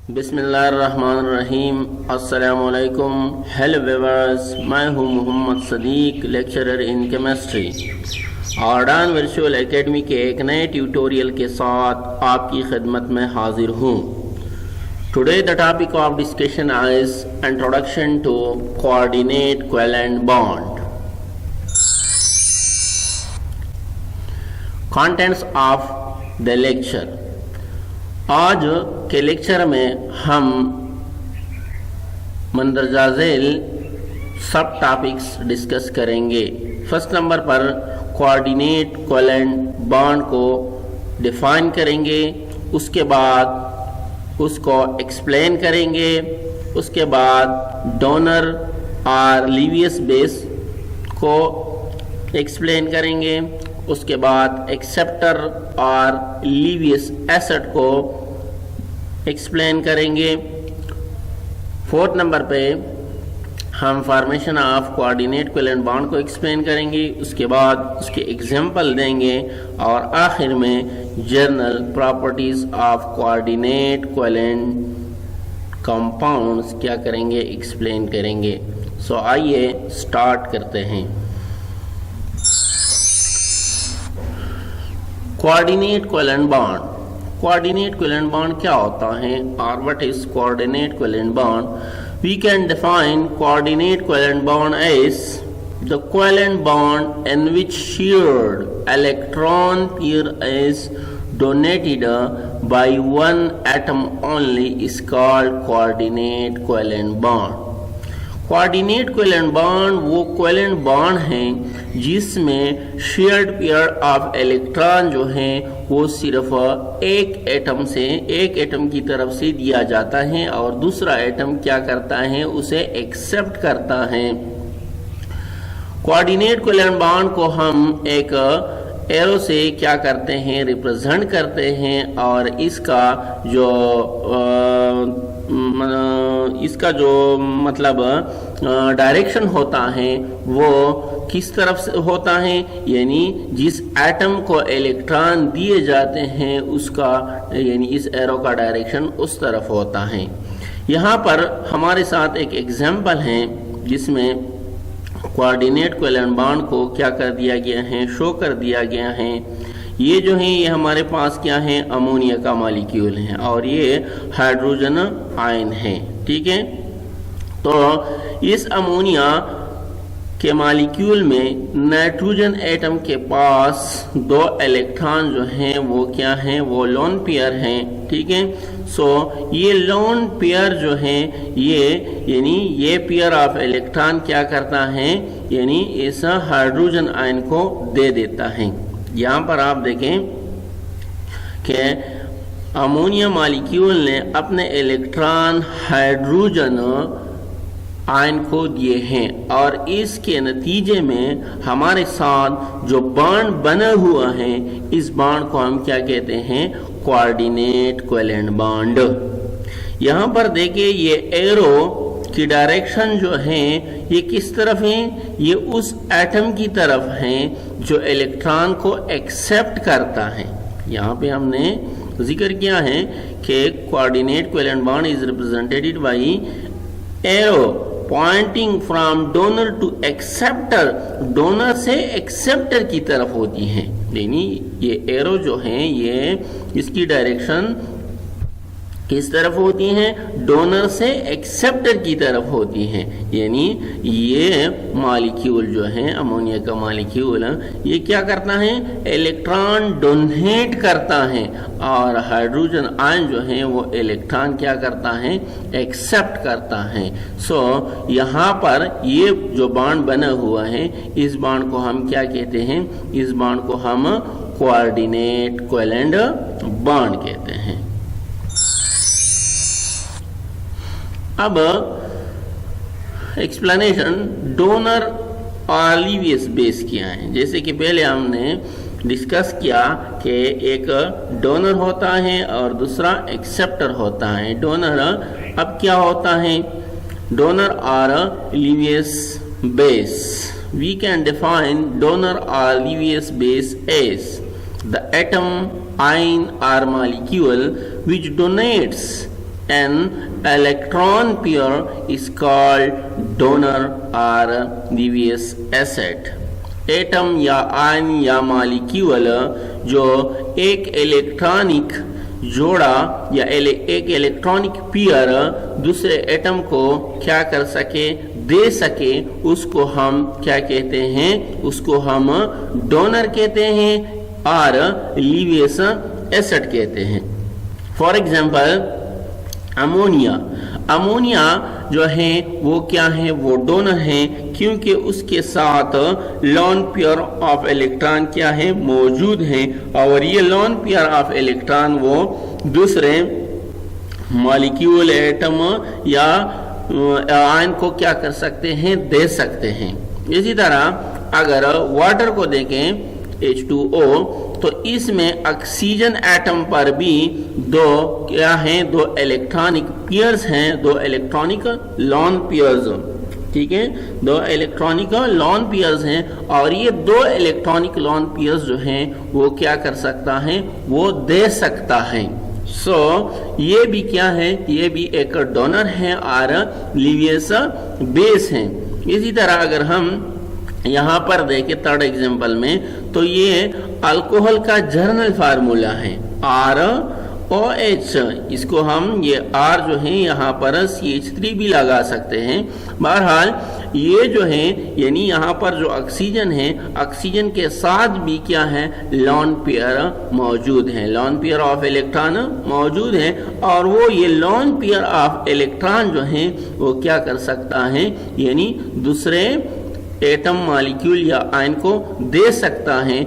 बिस्मिल्लाहिर्रहमानिर्रहीम। अस्सलामुअलैकुम। Hello viewers, मैं हूं Mohammad Sadiq, lecturer in chemistry. Ardaan virtual academy के एक नए ट्यूटोरियल के साथ आपकी खिदमत में हाजिर हूं। Today the topic of discussion is introduction to coordinate covalent bond. Contents of the lecture. आज के लेक्चर में हम मंदरजा झेल सब टॉपिक्स डिस्कस करेंगे। फर्स्ट नंबर पर कोऑर्डिनेट कोवेलेंट बॉन्ड को डिफाइन करेंगे, उसके बाद उसको एक्सप्लेन करेंगे, उसके बाद डोनर और लीवियस बेस को एक्सप्लेन करेंगे, उसके बाद एक्सेप्टर और लीवियस एसिड को एक्सप्लेन करेंगे। फोर्थ नंबर पे हम formation of coordinate covalent bond को एक्सप्लेन करेंगे, उसके बाद उसके एग्जांपल देंगे और आखिर में general properties of coordinate covalent compounds क्या करेंगे, एक्सप्लेन करेंगे। सो आइए स्टार्ट करते हैं। Coordinate covalent bond. Coordinate covalent bond क्या होता है और what is coordinate covalent bond? We can define coordinate covalent bond as the covalent bond in which shared electron pair is donated by one atom only is called coordinate covalent bond। Coordinate covalent bond वो covalent bond हैं जिसमें shared pair of electron जो हैं वो सिर्फ एक atom की तरफ से दिया जाता है और दूसरा एटम क्या करता है, उसे एक्सेप्ट करता है। कोऑर्डिनेट कोवेलेंट बॉन्ड को हम एक एरो से क्या करते हैं, रिप्रेजेंट करते हैं और इसका जो मतलब डायरेक्शन होता है वो किस तरफ से होता है, यानी जिस एटम को इलेक्ट्रॉन दिए जाते हैं उसका यानी इस एरो का डायरेक्शन उस तरफ होता है। यहाँ पर हमारे साथ एक एग्जांपल है जिसमें कोऑर्डिनेट कोवेलेंट बॉन्ड को क्या कर दिया गया है, शो कर दिया गया है। ये जो है ये हमारे पास क्या है, अमोनिया का मॉलिक्यूल है और ये हाइड्रोजन आयन है। ठीक है, तो इस अमोनिया के मॉलिक्यूल में नाइट्रोजन एटम के पास दो इलेक्ट्रॉन जो हैं वो क्या हैं, वो लोन पेयर हैं। ठीक है, सो ये लोन पेयर जो है ये पेयर ऑफ इलेक्ट्रॉन क्या करता है, यानी इस हाइड्रोजन आयन को दे देता है। यहाँ पर आप देखें कि अमोनिया मॉलिक्यूल ने अपने इलेक्ट्रॉन हाइड्रोजन आयन को दिए हैं और इसके नतीजे में हमारे साथ जो बॉन्ड बना हुआ है इस बॉन्ड को हम क्या कहते हैं, कोऑर्डिनेट कोवेलेंट बॉन्ड। यहाँ पर देखिए ये एरो की डायरेक्शन जो है ये किस तरफ है, ये उस एटम की तरफ है जो इलेक्ट्रॉन को एक्सेप्ट करता है। यहाँ पे हमने जिक्र किया है कि coordinate covalent bond is represented by arrow pointing from donor to acceptor, donor से एक्सेप्टर की तरफ होती है। यानी ये एरो जो है ये इसकी डायरेक्शन किस तरफ होती हैं, डोनर से एक्सेप्टर की तरफ होती हैं। यानी ये मॉलिक्यूल जो है अमोनिया का मॉलिक्यूल ये क्या करता है, इलेक्ट्रॉन डोनेट करता है और हाइड्रोजन आयन जो है वो इलेक्ट्रॉन क्या करता है, एक्सेप्ट करता है। सो यहाँ पर ये जो बॉन्ड बना हुआ है इस बॉन्ड को हम क्या कहते हैं, इस बॉन्ड को हम कोऑर्डिनेट कोवेलेंट बॉन्ड कहते हैं। अब एक्सप्लेनेशन डोनर और लीवियस बेस क्या है। जैसे कि पहले हमने डिस्कस किया कि एक डोनर होता है और दूसरा एक्सेप्टर होता है। डोनर अब क्या होता है, डोनर और Lewis base. We can define donor और Lewis base as the atom, ion or molecule which donates an electron pair is called donor or Lewis acid. Atom या आयन या मॉलिक्यूल जो एक इलेक्ट्रॉनिक जोड़ा या एक इलेक्ट्रॉनिक पेयर दूसरे atom को क्या कर सके, दे सके, उसको हम क्या कहते हैं, उसको हम डोनर कहते हैं और लीवियस एसिड कहते हैं। फॉर एग्जाम्पल अमोनिया जो है वो क्या है, वो डोनर है, क्योंकि उसके साथ लॉन पेयर ऑफ इलेक्ट्रॉन क्या है, मौजूद है, और ये लॉन पेयर ऑफ इलेक्ट्रॉन वो दूसरे मॉलिक्यूल एटम या आयन को क्या कर सकते हैं, दे सकते हैं। इसी तरह अगर वाटर को देखें H2O, तो इसमें ऑक्सीजन एटम पर भी दो क्या हैं, दो इलेक्ट्रॉनिक पेयर्स हैं, दो इलेक्ट्रॉनिक लॉन पेयर्स, ठीक है, दो इलेक्ट्रॉनिक लॉन पेयर्स हैं, और ये दो इलेक्ट्रॉनिक लॉन पेयर्स जो हैं वो क्या कर सकता है, वो दे सकता है। ये भी क्या है, ये भी एक डोनर है और लीवियस बेस है। इसी तरह अगर हम यहाँ पर देखें थर्ड एग्जांपल में, तो ये अल्कोहल का जर्नल फार्मूला है ROH, इसको हम ये R जो है यहाँ पर CH3 भी लगा सकते हैं। बहरहाल ये जो है यानी यहाँ पर जो ऑक्सीजन है, ऑक्सीजन के साथ भी क्या है, लॉन पेयर मौजूद है, लॉन पेयर ऑफ इलेक्ट्रॉन मौजूद है, और वो ये लॉन पेयर ऑफ इलेक्ट्रॉन जो है वो क्या कर सकता है, यानी दूसरे एटम मॉलिक्यूल या आयन को दे सकता है।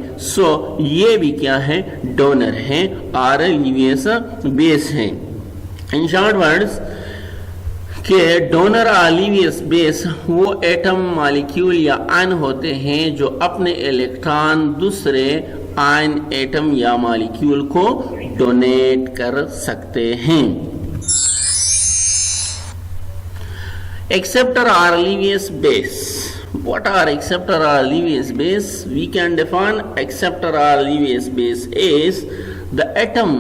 ये भी क्या है, डोनर है और लीवियस बेस है। इन शॉर्ट वर्ड्स के डोनर और लीवियस बेस वो एटम मॉलिक्यूल या आयन होते हैं जो अपने इलेक्ट्रॉन दूसरे आयन एटम या मॉलिक्यूल को डोनेट कर सकते हैं। एक्सेप्टर और Lewis base. What are acceptor or Lewis base? We can define acceptor or Lewis base is the atom,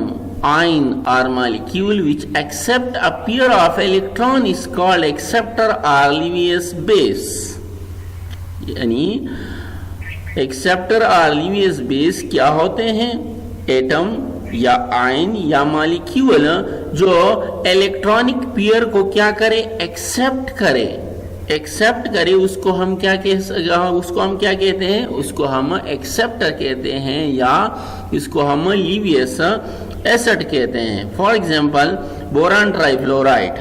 ion or molecule which accept a pair of electron is called acceptor or Lewis base. यानी acceptor or Lewis base क्या होते हैं, atom या ion या molecule जो electronic pair को क्या करे, एक्सेप्ट करे, उसको हम क्या कहते हैं, उसको हम एक्सेप्टर कहते हैं या इसको हम लीवियस एसिड कहते हैं। For example boron trifluoride.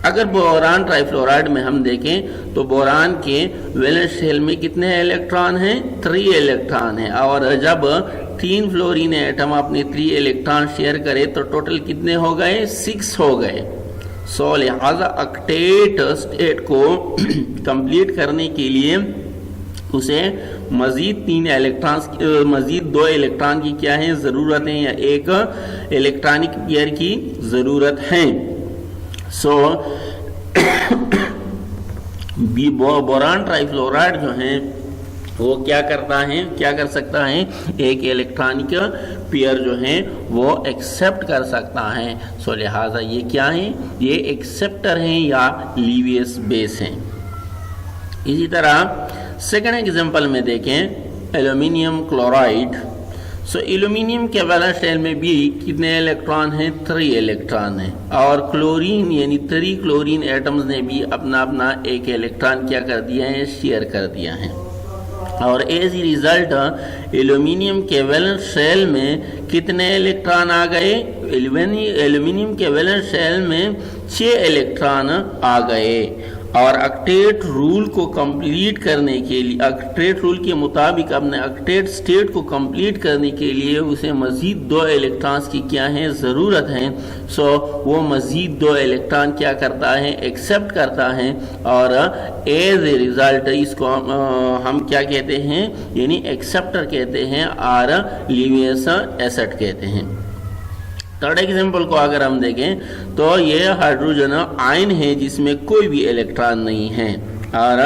अगर बोरान ट्राइफ्लोराइड में हम देखें तो बोरान के वैलेंस शेल में कितने इलेक्ट्रॉन हैं, 3 इलेक्ट्रॉन हैं, और जब 3 फ्लोरीन एटम अपने 3 इलेक्ट्रॉन शेयर करे तो टोटल कितने हो गए, 6 हो गए। लिहाजा ऑक्टेट स्टेट को कंप्लीट करने के लिए उसे मजीद 2 इलेक्ट्रॉन की क्या है, जरूरत है, या एक इलेक्ट्रॉनिक पेयर की जरूरत है। बोरान ट्राइफ्लोराइड जो है वो क्या कर सकता है, एक इलेक्ट्रॉनिक पेयर जो है वो एक्सेप्ट कर सकता है। लिहाजा ये क्या है, ये एक्सेप्टर हैं या लीवियस बेस हैं। इसी तरह सेकंड एग्जांपल में देखें एल्यूमिनियम क्लोराइड। एल्यूमिनियम के वैलेंस शेल में भी कितने इलेक्ट्रॉन हैं, 3 इलेक्ट्रॉन हैं, और क्लोरीन यानी 3 क्लोरीन एटम्स ने भी अपना एक इलेक्ट्रॉन क्या कर दिया है, शेयर कर दिया है, और एज ए रिजल्ट एल्यूमिनियम के वैलेंस शेल में कितने इलेक्ट्रॉन आ गए, एल्यूमिनियम के वैलेंस शेल में 6 इलेक्ट्रॉन आ गए, और ऑक्टेट रूल को कंप्लीट करने के लिए, ऑक्टेट रूल के मुताबिक अपने ऑक्टेट स्टेट को कंप्लीट करने के लिए उसे मजीद 2 इलेक्ट्रॉन्स की क्या है, ज़रूरत है। वो मजीद 2 इलेक्ट्रॉन क्या करता है, एक्सेप्ट करता है, और एज ए रिजल्ट इसको हम क्या कहते हैं, यानी एक्सेप्टर कहते हैं और लीवियस एसिड कहते हैं। थर्ड एग्जाम्पल को अगर हम देखें तो ये हाइड्रोजन आयन है जिसमें कोई भी इलेक्ट्रॉन नहीं है, और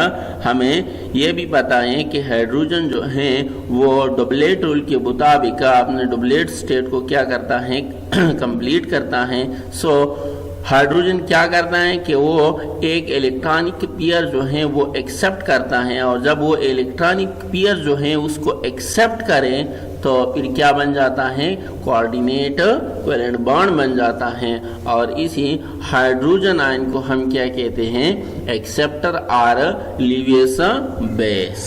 हमें यह भी पता है कि हाइड्रोजन जो है वो डुप्लेट रूल के मुताबिक अपने डुप्लेट स्टेट को क्या करता है, कंप्लीट करता है। हाइड्रोजन क्या करता है कि वो एक इलेक्ट्रॉनिक पेयर जो है वो एक्सेप्ट करता है, और जब वो इलेक्ट्रॉनिक पेयर जो है उसको एक्सेप्ट करे तो फिर क्या बन जाता है, कोऑर्डिनेट कोवेलेंट बॉन्ड बन जाता है। और इसी हाइड्रोजन आयन को हम क्या कहते हैं, एक्सेप्टर और Lewis base.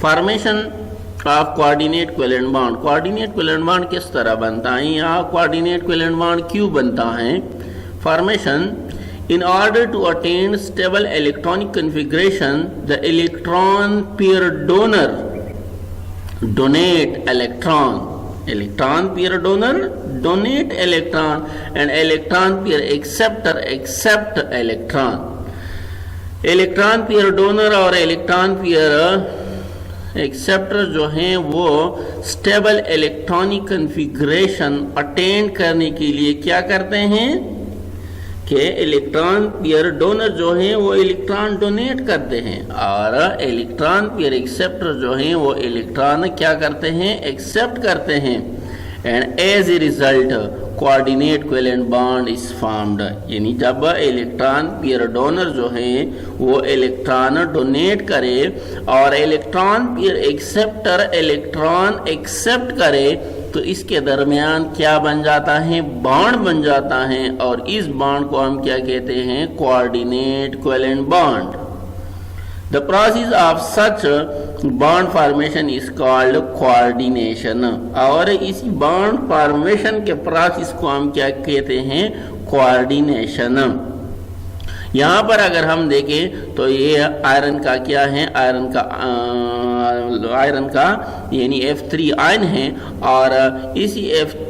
Formation of coordinate covalent bond. Coordinate covalent bond किस तरह बनता है या कोऑर्डिनेट कोवेलेंट बॉन्ड क्यों बनता है? Formation, in order to attain stable electronic configuration, the electron pair donor donate electron, electron pair donor donate electron, and electron pair acceptor accept electron। Electron pair donor और electron pair acceptor जो हैं वो stable electronic configuration attain करने के लिए क्या करते हैं कि इलेक्ट्रॉन पेयर डोनर जो हैं वो इलेक्ट्रॉन डोनेट करते हैं, और इलेक्ट्रॉन पेयर एक्सेप्टर जो हैं वो इलेक्ट्रॉन क्या करते हैं, एक्सेप्ट करते हैं। And as a result coordinate covalent bond is formed, यानी जब इलेक्ट्रॉन पेयर डोनर जो है वो इलेक्ट्रॉन डोनेट करे और electron pair acceptor electron accept करे तो इसके दरमियान क्या बन जाता है, बॉन्ड बन जाता है, और इस बॉन्ड को हम क्या कहते हैं, coordinate covalent bond. The process of such bond formation is called coordination, और इसी बॉन्ड फॉर्मेशन के प्रोसेस को हम क्या कहते हैं, कोऑर्डिनेशन। यहाँ पर अगर हम देखें तो ये आयरन का क्या है, आयरन का यानी F3 आयन है, और इसी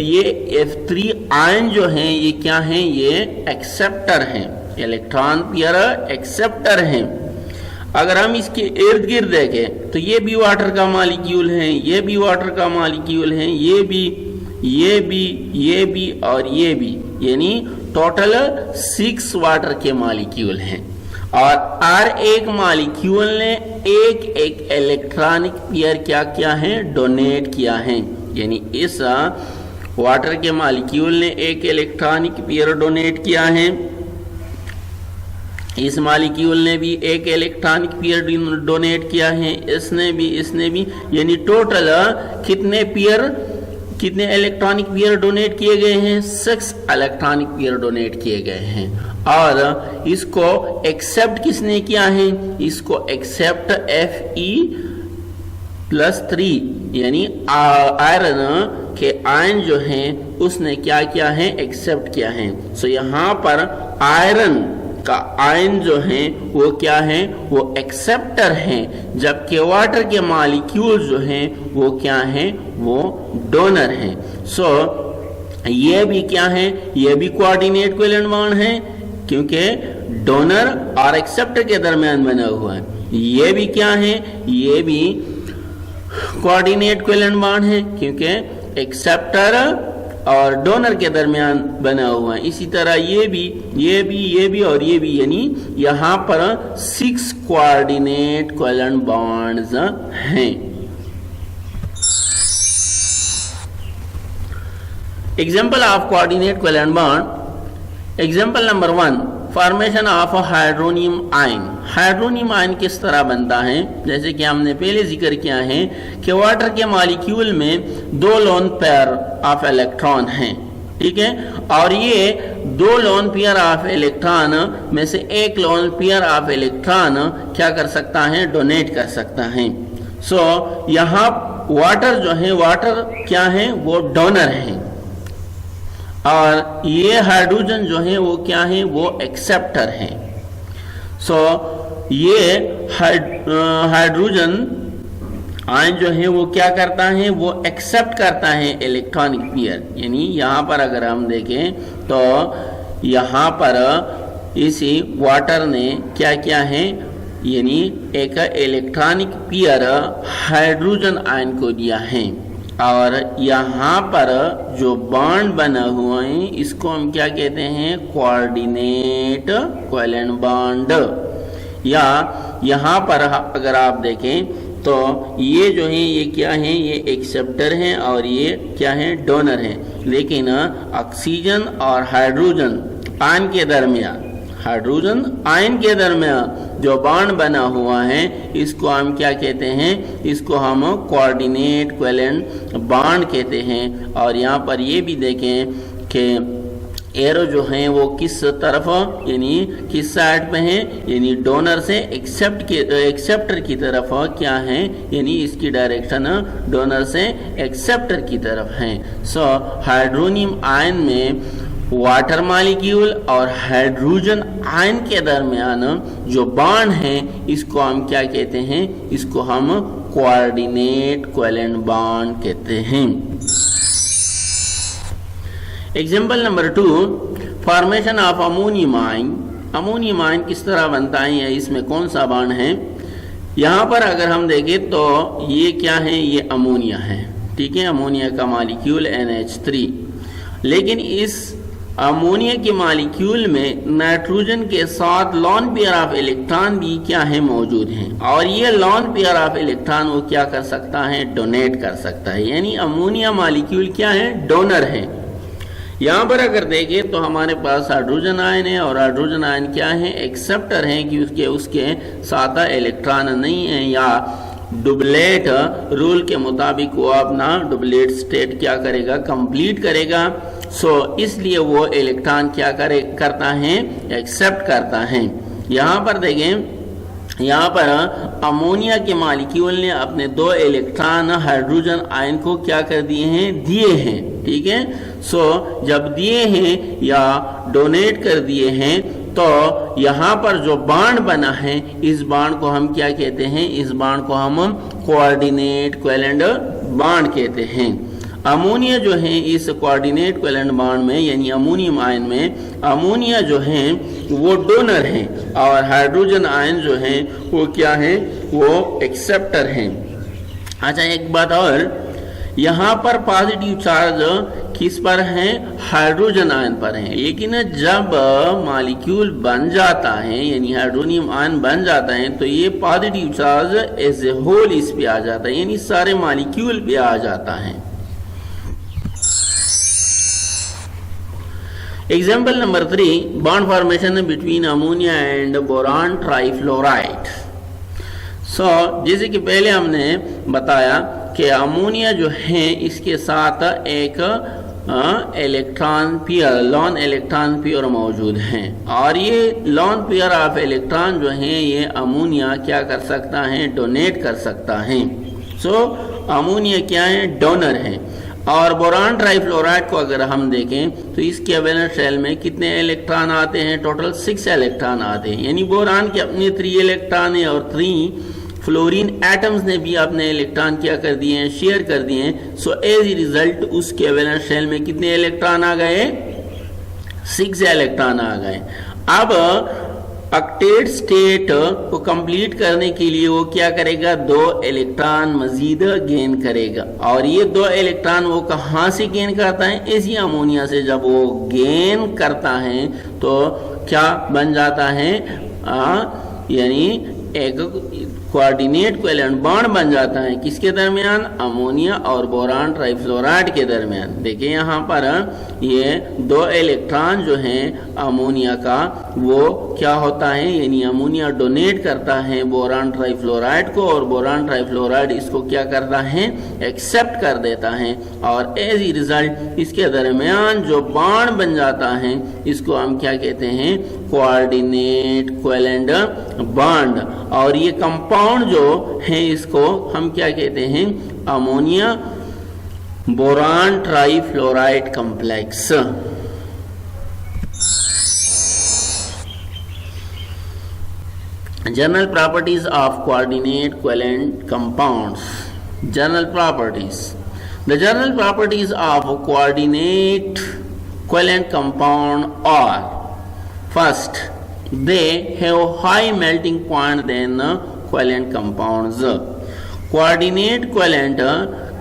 ये F3 आयन जो है ये क्या है, ये एक्सेप्टर हैं, इलेक्ट्रॉन पेयर एक्सेप्टर हैं। अगर हम इसके इर्द गिर्द देखें तो ये भी वाटर का मॉलिक्यूल है, ये भी वाटर का मॉलिक्यूल है, ये भी और ये भी, यानी टोटल 6 वाटर के मॉलिक्यूल हैं, और हर एक मॉलिक्यूल ने एक इलेक्ट्रॉनिक पेयर क्या किया है, डोनेट किया है। यानी इस वाटर के मॉलिक्यूल ने एक इलेक्ट्रॉनिक पेयर डोनेट किया है, इस मॉलिक्यूल ने भी एक इलेक्ट्रॉनिक पेयर डोनेट किया है, इसने भी, यानी टोटल कितने इलेक्ट्रॉनिक पेयर डोनेट किए गए हैं, 6 इलेक्ट्रॉनिक पेयर डोनेट किए गए हैं। और इसको एक्सेप्ट किसने किया है, इसको एक्सेप्ट Fe+3 यानी आयरन के आयन जो हैं उसने क्या किया है, एक्सेप्ट किया है। सो यहाँ पर आयरन का आयन जो है वो क्या है, वो एक्सेप्टर हैं, जबकि वाटर के मॉलिक्यूल जो हैं वो क्या हैं, वो डोनर हैं। सो ये भी क्या है, ये भी कोऑर्डिनेट कोवेलेंट बॉन्ड है क्योंकि डोनर और एक्सेप्टर के दरमियान बना हुआ है। ये भी क्या है, ये भी कोऑर्डिनेट कोवेलेंट बॉन्ड है क्योंकि एक्सेप्टर और डोनर के दरमियान बना हुआ है। इसी तरह ये भी और ये भी, यानी यहाँ पर 6 कोऑर्डिनेट कोवेलेंट बॉन्ड्स हैं। Example of coordinate covalent bond. Example number 1, formation of hydronium ion. Hydronium ion किस तरह बनता है, जैसे कि हमने पहले जिक्र किया है कि वाटर के मॉलिक्यूल में 2 लोन पेयर ऑफ इलेक्ट्रॉन हैं, ठीक है, और ये 2 लोन पेयर ऑफ इलेक्ट्रॉन में से एक लोन पेयर ऑफ इलेक्ट्रॉन क्या कर सकता है, डोनेट कर सकता है। सो यहाँ वाटर जो है, वाटर क्या है, वो डोनर है, और ये हाइड्रोजन जो है वो क्या है, वो एक्सेप्टर है। सो ये हाइड्रोजन आयन जो है वो क्या करता है, वो एक्सेप्ट करता है इलेक्ट्रॉनिक पेयर। यानी यहाँ पर अगर हम देखें तो यहाँ पर इसी वाटर ने क्या किया है, यानी एक इलेक्ट्रॉनिक पेयर हाइड्रोजन आयन को दिया है, और यहाँ पर जो बॉन्ड बना हुआ है इसको हम क्या कहते हैं, कोऑर्डिनेट कोवेलेंट बॉन्ड। या यहाँ पर अगर आप देखें तो ये जो है ये क्या है, ये एक्सेप्टर हैं और ये क्या है, डोनर हैं। लेकिन ऑक्सीजन और हाइड्रोजन आयन के दरमियान, हाइड्रोजन आयन के दरमियान जो बॉन्ड बना हुआ है इसको हम क्या कहते हैं, इसको हम कोऑर्डिनेट कोवेलेंट बॉन्ड कहते हैं। और यहाँ पर ये भी देखें कि एरो जो हैं वो किस तरफ यानी किस साइड पे हैं, यानी डोनर से एक्सेप्टर की तरफ क्या है, यानी इसकी डायरेक्शन डोनर से एक्सेप्टर की तरफ है। सो हाइड्रोनियम आयन में वाटर मॉलिक्यूल और हाइड्रोजन आयन के दरमियान जो बॉन्ड है इसको हम क्या कहते हैं, इसको हम कोऑर्डिनेट कोवेलेंट बॉन्ड कहते हैं। Example number 2, formation of ammonium ion. Ammonium ion किस तरह बनता है या इसमें कौन सा बॉन्ड है। यहाँ पर अगर हम देखें तो ये क्या है, ये अमोनिया है, ठीक है, अमोनिया का मॉलिक्यूल NH3। लेकिन इस अमोनिया के मॉलिक्यूल में नाइट्रोजन के साथ लॉन पेयर ऑफ इलेक्ट्रॉन भी क्या है, मौजूद हैं। और ये लॉन पेयर ऑफ इलेक्ट्रॉन वो क्या कर सकता है, डोनेट कर सकता है। यानी अमोनिया मॉलिक्यूल क्या है, डोनर है। यहाँ पर अगर देखें तो हमारे पास हाइड्रोजन आयन है और हाइड्रोजन आयन क्या है, एक्सेप्टर है कि उसके साथ इलेक्ट्रॉन नहीं है, या डुबलेट रूल के मुताबिक वो अपना डुबलेट स्टेट क्या करेगा, कंप्लीट करेगा। सो इसलिए वो इलेक्ट्रॉन क्या करता है, एक्सेप्ट करता है। यहाँ पर देखें, यहाँ पर अमोनिया के मॉलिक्यूल ने अपने 2 इलेक्ट्रॉन हाइड्रोजन आयन को क्या कर दिए हैं, दिए हैं, ठीक है। सो जब दिए हैं या डोनेट कर दिए हैं तो यहाँ पर जो बॉन्ड बना है इस बॉन्ड को हम क्या कहते हैं, इस बॉन्ड को हम कोऑर्डिनेट कोवेलेंट बॉन्ड कहते हैं। अमोनिया जो है इस कोऑर्डिनेट कोवेलेंट बॉन्ड में यानी अमोनियम आयन में अमोनिया जो है वो डोनर है और हाइड्रोजन आयन जो है वो क्या है, वो एक्सेप्टर हैं। अच्छा एक बात और, यहाँ पर पॉजिटिव चार्ज किस पर है, हाइड्रोजन आयन पर है। लेकिन जब मॉलिक्यूल बन जाता है यानी हाइड्रोनियम आयन बन जाता है तो ये positive charge as a whole इस पे आ जाता है, यानी सारे मॉलिक्यूल पे आ जाता है। Example number 3, bond formation between ammonia and boron trifluoride. So जैसे कि पहले हमने बताया कि अमोनिया जो है इसके साथ एक electron pair, lawn electron pair मौजूद हैं और ये लॉन पेयर ऑफ इलेक्ट्रॉन जो हैं ये अमोनिया क्या कर सकता है, डोनेट कर सकता है। सो अमोनिया क्या है, डोनर है। और बोरान ट्राइफ्लोराइड को अगर हम देखें तो इसके वैलेंस शेल में कितने इलेक्ट्रॉन आते हैं, टोटल 6 इलेक्ट्रॉन आते हैं। यानी बोरान के अपने 3 इलेक्ट्रॉन है और 3 फ्लोरीन एटम्स ने भी अपने इलेक्ट्रॉन क्या कर दिए हैं, शेयर कर दिए हैं। सो एज ए रिजल्ट उसके वैलेंस शेल में कितने इलेक्ट्रॉन आ गए, 6 इलेक्ट्रॉन आ गए। अब ऑक्टेट स्टेट को कंप्लीट करने के लिए वो क्या करेगा, 2 इलेक्ट्रॉन मजीद गेन करेगा। और ये 2 इलेक्ट्रॉन वो कहाँ से गेन करता है, इसी अमोनिया से। जब वो गेन करता है तो क्या बन जाता है, यानी एक कोऑर्डिनेट कोवेलेंट बॉन्ड बन जाता है किसके दरमियान, अमोनिया और बोरान ट्राइफ्लोराइड के दरमियान। देखिए यहाँ पर ये 2 इलेक्ट्रॉन जो हैं अमोनिया का वो क्या होता है, यानी अमोनिया डोनेट करता है बोरान ट्राइफ्लोराइड को और बोरान ट्राइफ्लोराइड इसको क्या करता है, एक्सेप्ट कर देता है। और एज ए रिजल्ट इसके दरमियान जो बॉन्ड बन जाता है इसको हम क्या कहते हैं, कोऑर्डिनेट कोवेलेंट बॉन्ड। और ये कंपाउंड जो है इसको हम क्या कहते हैं, ammonia boron trifluoride complex. General properties of coordinate covalent compounds. General properties, the general properties of coordinate covalent compound are, first they have high melting point than covalent compounds. coordinate covalent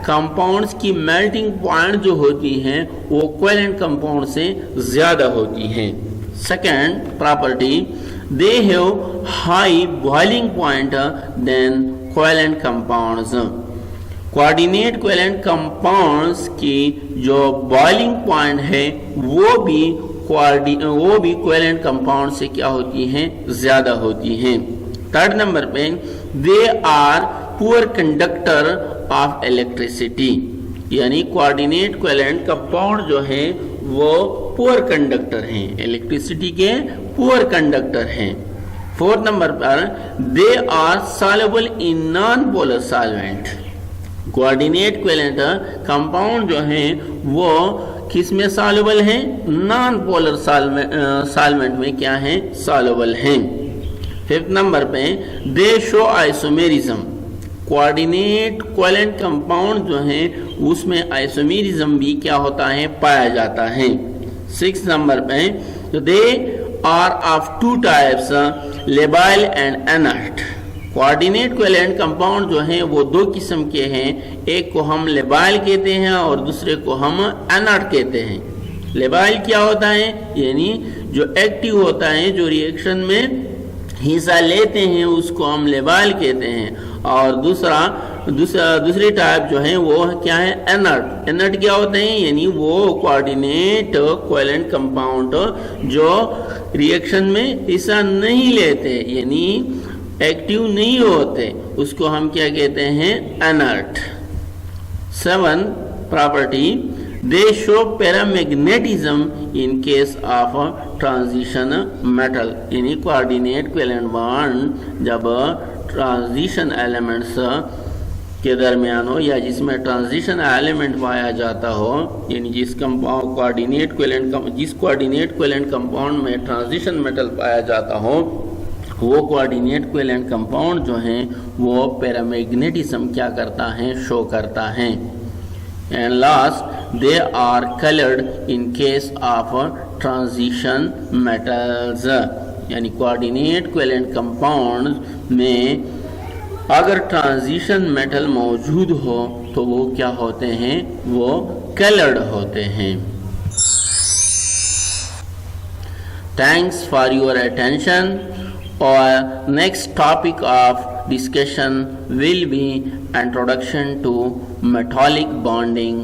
compounds की melting point जो होती हैं वो covalent compound से ज़्यादा होती हैं। second property, they have high boiling point than covalent compounds. Coordinate covalent compounds की जो बॉइलिंग पॉइंट है वो भी कोवेलेंट कंपाउंड से क्या होती हैं, ज्यादा होती हैं। थर्ड नंबर पे they are poor conductor of electricity, यानी कोऑर्डिनेट कोवेलेंट कंपाउंड जो है वो पुअर कंडक्टर हैं, इलेक्ट्रिसिटी के पुअर कंडक्टर हैं। फोर्थ नंबर पर they are soluble in non polar solvent. Coordinate covalent compound जो है वो किस में सॉल्युबल हैं, नॉन पोलर सॉल्वेंट में क्या है, सॉल्युबल हैं। फिफ्थ नंबर पे दे show isomerism. Coordinate covalent compound जो है उसमें आइसोमेरिज्म भी क्या होता है, पाया जाता है। सिक्स नंबर पे they are of two types, labile and inert. Coordinate covalent compound जो है वो दो किस्म के हैं, एक को हम लेबाइल कहते हैं और दूसरे को हम इनर्ट कहते हैं। लेबाइल क्या होता है, यानी जो एक्टिव होता है, जो रिएक्शन में हिस्सा लेते हैं उसको हम लेबाइल कहते हैं, और दूसरी टाइप जो है वो क्या है, इनर्ट। इनर्ट क्या होते हैं, यानी वो कोऑर्डिनेट कोवेलेंट कंपाउंड जो रिएक्शन में हिस्सा नहीं लेते, यानी एक्टिव नहीं होते, उसको हम क्या कहते हैं, inert. 7 property they show paramagnetism in case of transition metal, यानी कोऑर्डिनेट कोवेलेंट बॉन्ड जब ट्रांजिशन एलिमेंट्स के दरमियान हो या जिसमें ट्रांजिशन एलिमेंट पाया जाता हो, यानी जिस कोऑर्डिनेट कोवेलेंट कंपाउंड में ट्रांजिशन मेटल पाया जाता हो, वो कोऑर्डिनेट कोवेलेंट कंपाउंड जो है वो पैरामैग्नेटिज्म क्या करता है, शो करता है। And last they are coloured in case of transition metals, यानी कोऑर्डिनेट कोवेलेंट कंपाउंड में अगर ट्रांजिशन मेटल मौजूद हो तो वो क्या होते हैं, वो कलर्ड होते हैं। Thanks for your attention. Our next topic of discussion will be introduction to metallic bonding